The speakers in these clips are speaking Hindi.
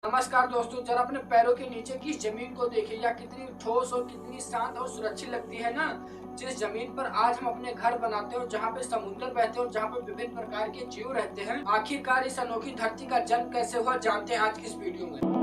नमस्कार दोस्तों, जरा अपने पैरों के नीचे की जमीन को देखिए। या कितनी ठोस और कितनी शांत और सुरक्षित लगती है ना। जिस जमीन पर आज हम अपने घर बनाते हैं और जहाँ पे समुद्र बहते हैं और जहाँ पे विभिन्न प्रकार के जीव रहते हैं, आखिरकार इस अनोखी धरती का जन्म कैसे हुआ, जानते हैं आज की इस वीडियो में।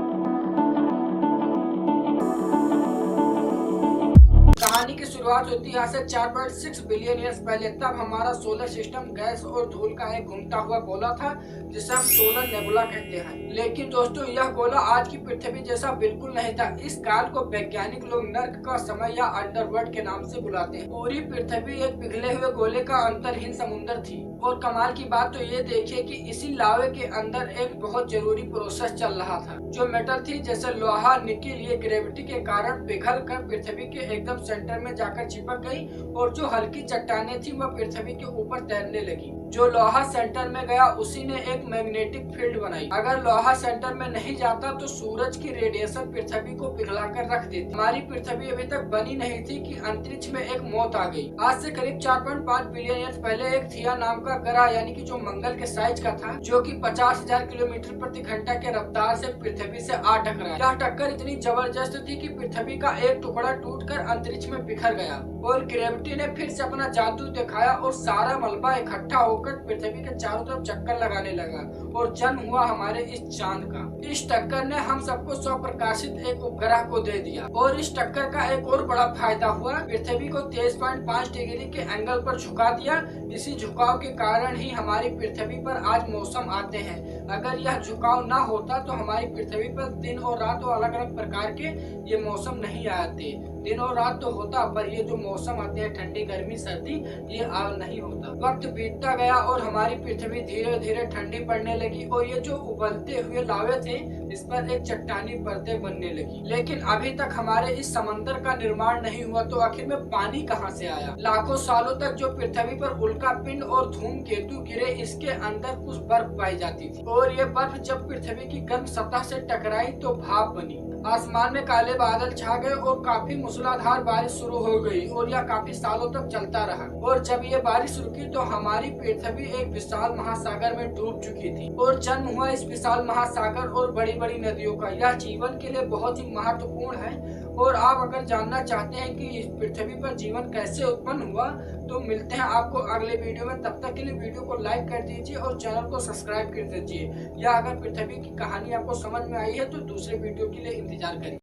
कहानी की शुरुआत होती है आज से 4.6 बिलियन ईयर्स पहले। तब हमारा सोलर सिस्टम गैस और धूल का एक घूमता हुआ गोला था, जिसे हम सोलर नेबुला कहते हैं। लेकिन दोस्तों, यह गोला आज की पृथ्वी जैसा बिल्कुल नहीं था। इस काल को वैज्ञानिक लोग नर्क का समय या अंडरवर्ल्ड के नाम से बुलाते हैं। पूरी पृथ्वी एक पिघले हुए गोले का अंतरहीन समुद्र थी। और कमाल की बात तो ये देखिए कि इसी लावे के अंदर एक बहुत जरूरी प्रोसेस चल रहा था। जो मेटल थी जैसे लोहा, निकिल, ये ग्रेविटी के कारण पिघल कर पृथ्वी के एकदम सेंटर में जाकर चिपक गई। और जो हल्की चट्टानें थी वह पृथ्वी के ऊपर तैरने लगी। जो लोहा सेंटर में गया उसी ने एक मैग्नेटिक फील्ड बनाई। अगर लोहा सेंटर में नहीं जाता तो सूरज की रेडिएशन पृथ्वी को पिघला कर रख देती। हमारी पृथ्वी अभी तक बनी नहीं थी कि अंतरिक्ष में एक मौत आ गई। आज से करीब 4.5 बिलियन ईयर्स पहले एक थिया नाम का ग्रह, यानी कि जो मंगल के साइज का था, जो कि 50,000 किलोमीटर प्रति घंटा के रफ्तार से पृथ्वी से आ टकराया। यह टक्कर इतनी जबरदस्त थी कि पृथ्वी का एक टुकड़ा टूटकर अंतरिक्ष में बिखर गया। और ग्रेविटी ने फिर से अपना जादू दिखाया और सारा मलबा इकट्ठा होकर पृथ्वी के चारों तरफ चक्कर लगाने लगा। और जन्म हुआ हमारे इस चांद का। इस टक्कर ने हम सबको स्वप्रकाशित एक उपग्रह को दे दिया। और इस टक्कर का एक और बड़ा फायदा हुआ, पृथ्वी को 23.5 डिग्री के एंगल पर झुका दिया। इसी झुकाव के कारण ही हमारी पृथ्वी पर आज मौसम आते हैं। अगर यह झुकाव ना होता तो हमारी पृथ्वी पर दिन और रात तो अलग अलग प्रकार के ये मौसम नहीं आते। दिन और रात तो होता, पर ये जो मौसम आते हैं, ठंडी, गर्मी, सर्दी, ये नहीं होता। वक्त बीतता गया और हमारी पृथ्वी धीरे धीरे ठंडी पड़ने लगी। और ये जो उबलते हुए लावे थे, इस पर एक चट्टानी परतें बनने लगी। लेकिन अभी तक हमारे इस समंदर का निर्माण नहीं हुआ, तो आखिर में पानी कहाँ से आया? लाखों सालों तक जो पृथ्वी पर उल्का पिंड और धूमकेतु गिरे, इसके अंदर कुछ बर्फ पाई जाती थी। और ये बर्फ जब पृथ्वी की गर्म सतह से टकराई तो भाप बनी। आसमान में काले बादल छा गए और काफी मूसलाधार बारिश शुरू हो गई। और यह काफी सालों तक चलता रहा। और जब ये बारिश रुकी तो हमारी पृथ्वी एक विशाल महासागर में डूब चुकी थी। और जन्म हुआ इस विशाल महासागर और बड़ी बड़ी नदियों का। यह जीवन के लिए बहुत ही महत्वपूर्ण है। और आप अगर जानना चाहते हैं कि इस पृथ्वी पर जीवन कैसे उत्पन्न हुआ, तो मिलते हैं आपको अगले वीडियो में। तब तक के लिए वीडियो को लाइक कर दीजिए और चैनल को सब्सक्राइब कर दीजिए। या अगर पृथ्वी की कहानी आपको समझ में आई है तो दूसरे वीडियो के लिए इंतजार करिए।